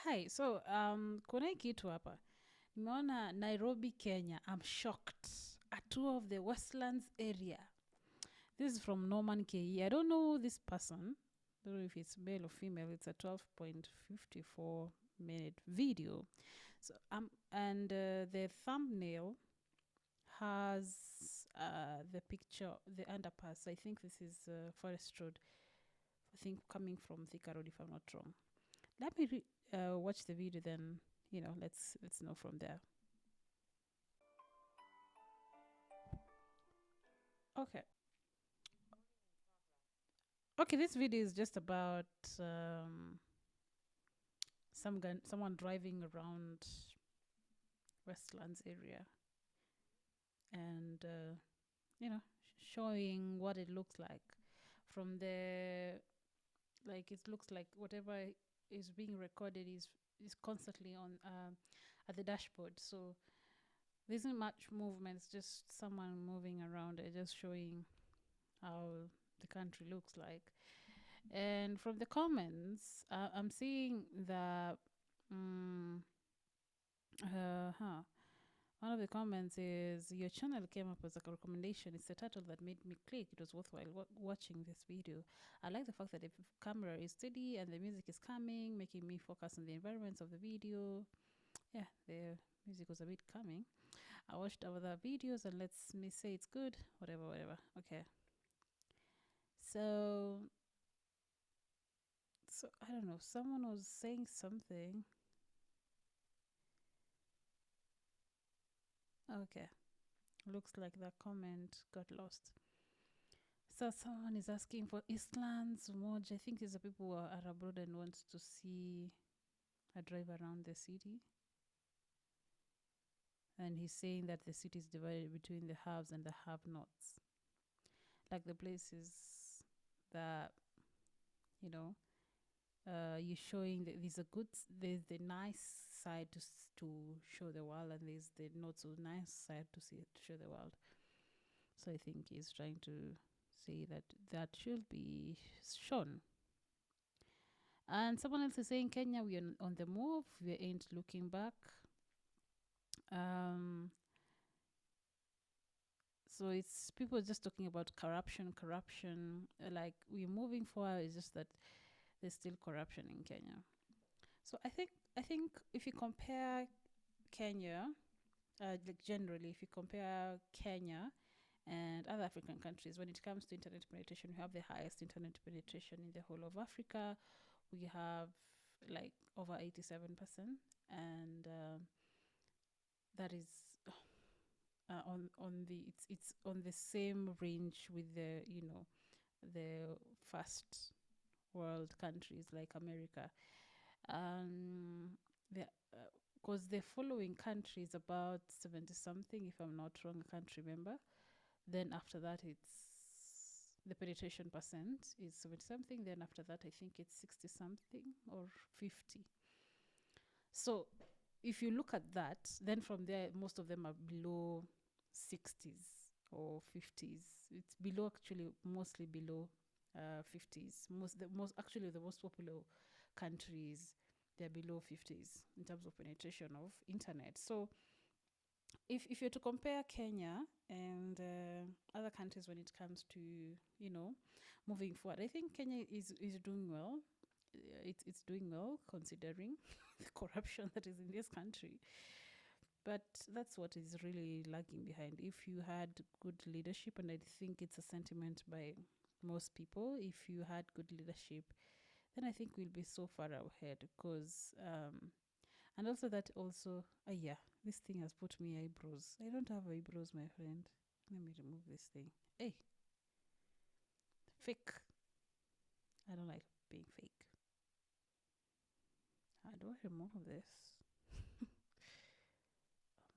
Hi, so kuna hii kitu hapa. Nimeona Nairobi, Kenya. I'm shocked. A tour of the Westlands area. This is from Norman KE. I don't know this person. Don't know if it's male or female. It's a 12.54 minute video. So and the thumbnail has the picture, the underpass. I think this is Forest Road. I think coming from Thika Road, if I'm not wrong. Let me watch the video, then let's know from there. Okay. Okay, this video is just about someone driving around Westlands area and showing what it looks like from the, like, it looks like whatever is being recorded is constantly on at the dashboard. So there isn't much movement. It's just someone moving around it, just showing how the country looks like. And from the comments, I'm seeing that one of the comments is, your channel came up as a recommendation. It's the title that made me click. It was worthwhile watching this video. I like the fact that the camera is steady and the music is calming, making me focus on the environments of the video. Yeah, the music was a bit calming. I watched other videos and let's me say it's good. Whatever. Okay. So I don't know. Someone was saying something. Okay. Looks like that comment got lost. So someone is asking for Eastlands Moj. I think these are people who are abroad and want to see a drive around the city. And he's saying that the city is divided between the haves and the have-nots. Like the places that, you're showing that there's the nice side to show the world, and there's the not so nice side to show the world. So I think he's trying to say that should be shown. And someone else is saying, Kenya, we're on the move. We ain't looking back. So it's people just talking about corruption. Like, we're moving forward. It's just that there's still corruption in Kenya. So I think if you compare Kenya, like generally, if you compare Kenya and other African countries, when it comes to internet penetration, we have the highest internet penetration in the whole of Africa. We have like over 87%, and that is on the it's on the same range with the first world countries like America. Because the following country is about 70 something, if I'm not wrong. I can't remember. Then after that, it's the penetration percent is 70 something. Then after that, I think it's 60 something or 50. So if you look at that, then from there, most of them are below 60s or 50s. It's below, actually, mostly below 50s. The most popular countries, they're below 50s in terms of penetration of internet. So if you're to compare Kenya and other countries when it comes to moving forward, I think Kenya is doing well. It's doing well considering the corruption that is in this country. But that's what is really lagging behind. If you had good leadership, and I think it's a sentiment by most people, if you had good leadership, then I think we'll be so far ahead. Because and also that also yeah, this thing has put me eyebrows. I don't have eyebrows, my friend. Let me remove this thing. Hey, fake. I don't like being fake. How do I remove this?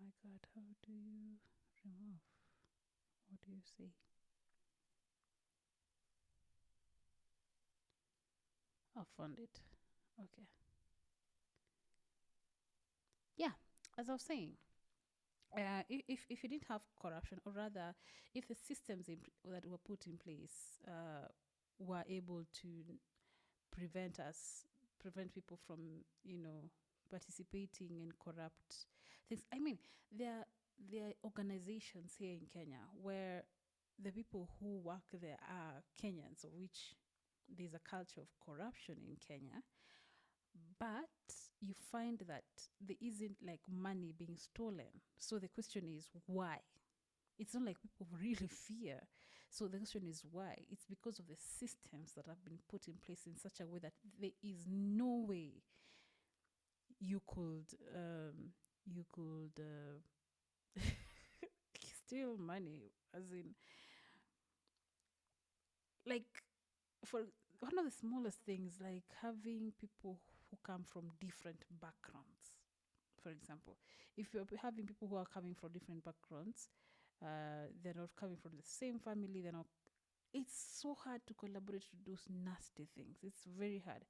Oh my god, how do you remove? What do you see? I found it. Okay. Yeah, as I was saying, if you didn't have corruption, or rather, if the systems that were put in place were able to prevent us prevent people from, participating in corrupt things. I mean, there are organizations here in Kenya where the people who work there are Kenyans, of which there's a culture of corruption in Kenya. But you find that there isn't like money being stolen. So the question is why? It's not like people really fear. So the question is why? It's because of the systems that have been put in place in such a way that there is no way you could steal money, as in, like, for one of the smallest things, like having people who come from different backgrounds. For example, if you're having people who are coming from different backgrounds, they're not coming from the same family, they're not, it's so hard to collaborate to do nasty things. It's very hard.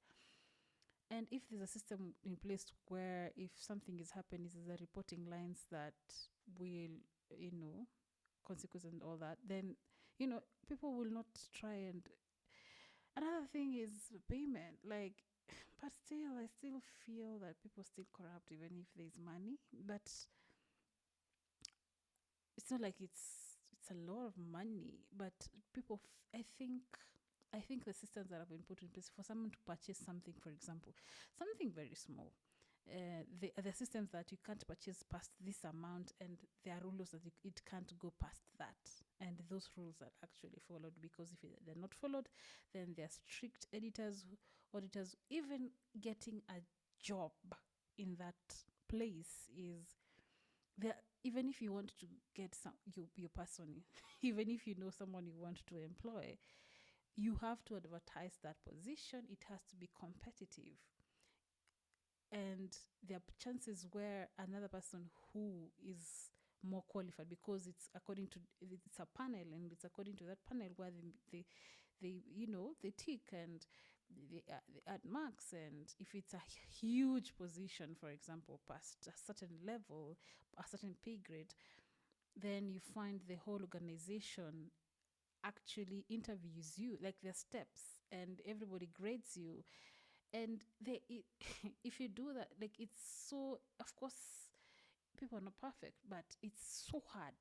And if there's a system in place where if something is happening, there's a reporting lines that will, you know, consequence and all that, then, people will not try. And another thing is payment. Like, but still, I still feel that people still corrupt even if there's money. But it's not like it's a lot of money. But people, I think the systems that have been put in place for someone to purchase something, for example, something very small. The systems that you can't purchase past this amount, and there are rules that it can't go past that, and those rules are actually followed, because if they're not followed, then there are strict auditors. Even getting a job in that place is there. Even if you want to get your person, even if you know someone you want to employ, you have to advertise that position. It has to be competitive. And there are chances where another person who is more qualified, because it's a panel, and it's according to that panel where they tick, and they add marks. And if it's a huge position, for example, past a certain level, a certain pay grade, then you find the whole organization actually interviews you, like their steps, and everybody grades you. And if you do that, like, it's so, of course, people are not perfect, but it's so hard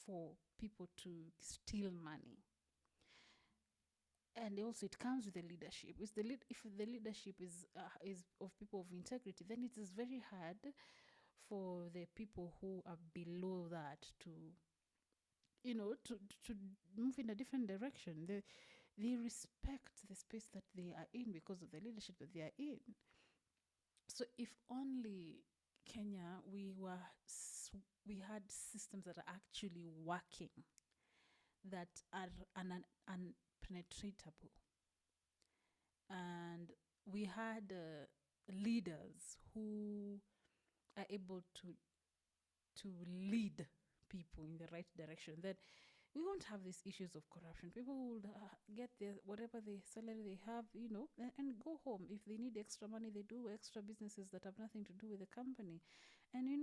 for people to steal money. And also it comes with the leadership. If the leadership is of people of integrity, then it is very hard for the people who are below that to, to move in a different direction. They respect the space that they are in because of the leadership that they are in. So if only Kenya, we had systems that are actually working, that are unpenetratable, and we had leaders who are able to lead people in the right direction, then we won't have these issues of corruption. People will get their whatever the salary they have, and go home. If they need extra money, they do extra businesses that have nothing to do with the company, and they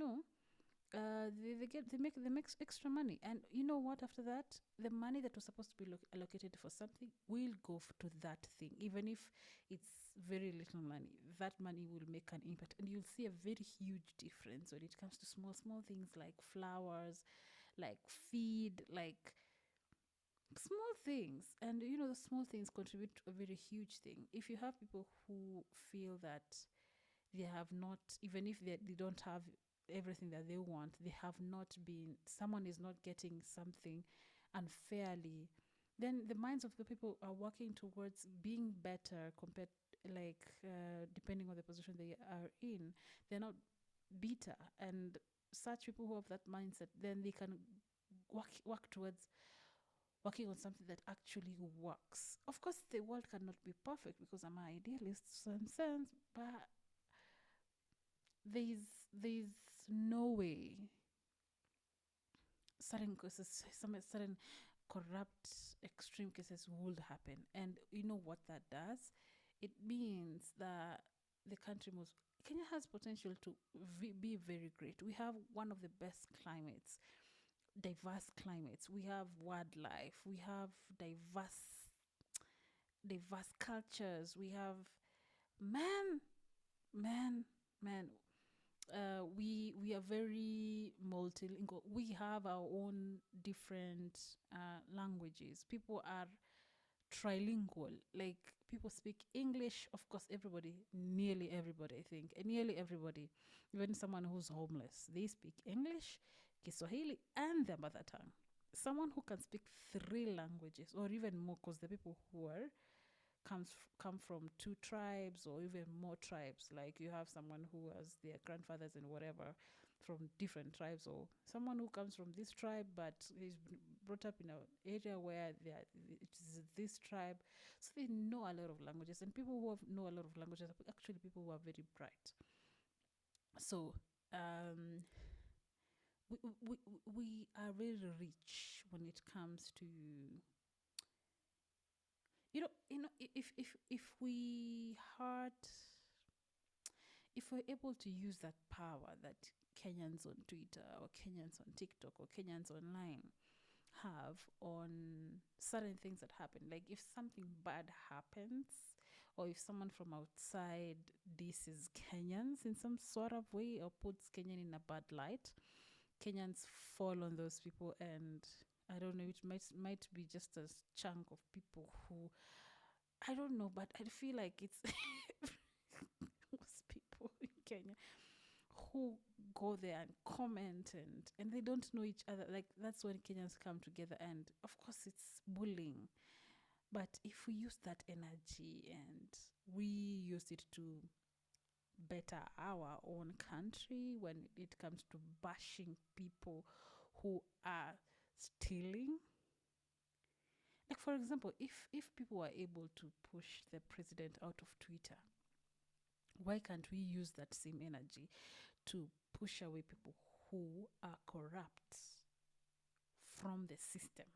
make extra money. And you know what? After that, the money that was supposed to be allocated for something will go to that thing, even if it's very little money. That money will make an impact, and you'll see a very huge difference when it comes to small things like flowers, like feed, like small things. And the small things contribute to a very huge thing. If you have people who feel that they have not, even if they don't have everything that they want, they have not been, someone is not getting something unfairly, then the minds of the people are working towards being better, compared, like, depending on the position they are in, they're not bitter. And such people who have that mindset, then they can work towards working on something that actually works. Of course, the world cannot be perfect, because I'm an idealist in some sense, but there's no way certain cases, some certain corrupt extreme cases would happen. And you know what that does? It means that the country must Kenya has potential to be very great. We have one of the best climates, diverse climates. We have wildlife. We have diverse cultures. We have Man, man, man. We are very multilingual. We have our own different languages. People are trilingual. Like people speak English, of course, everybody, nearly everybody, I think, and nearly everybody, even someone who's homeless, they speak English, Kiswahili, and their mother tongue. Someone who can speak three languages or even more, because the people who are come from two tribes or even more tribes. Like you have someone who has their grandfathers and whatever from different tribes, or someone who comes from this tribe but is brought up in an area where it is this tribe, so they know a lot of languages. And people who know a lot of languages are actually people who are very bright. So um we, we are very rich when it comes to, if we had, if we're able to use that power that Kenyans on Twitter or Kenyans on TikTok or Kenyans online have on certain things that happen, like if something bad happens or if someone from outside disses Kenyans in some sort of way or puts Kenyan in a bad light, Kenyans fall on those people. And I don't know, it might be just a chunk of people who, I don't know, but I feel like it's most people in Kenya who go there and comment, and they don't know each other. Like that's when Kenyans come together, and of course it's bullying. But if we use that energy and we use it to better our own country when it comes to bashing people who are stealing. Like for example, if people were able to push the president out of Twitter, why can't we use that same energy to push away people who are corrupt from the system?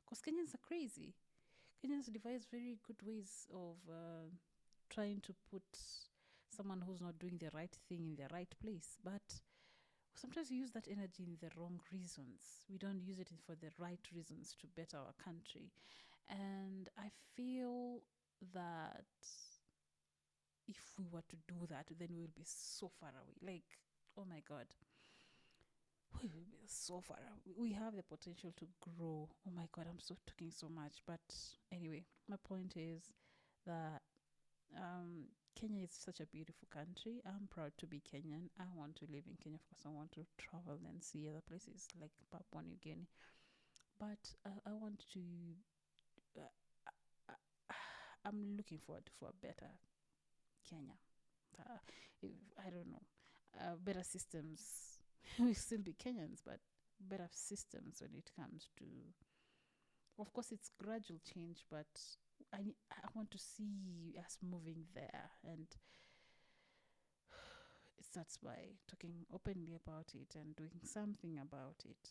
Because Kenyans are crazy. Kenyans devise very good ways of trying to put someone who's not doing the right thing in the right place. But sometimes we use that energy in the wrong reasons. We don't use it for the right reasons to better our country. And I feel that if we were to do that, then we'll be so far away. Like, oh my God, we will be so far away. We have the potential to grow. Oh my God, I'm so talking so much. But anyway, my point is that Kenya is such a beautiful country. I'm proud to be Kenyan. I want to live in Kenya. Of course, I want to travel and see other places like Papua New Guinea. But I want to. Uh, I'm looking forward for a better Kenya. Uh, if, I don't know, better systems. We still be Kenyans, but better systems when it comes to. Of course, it's gradual change, but I want to see us moving there, and it starts by talking openly about it and doing something about it.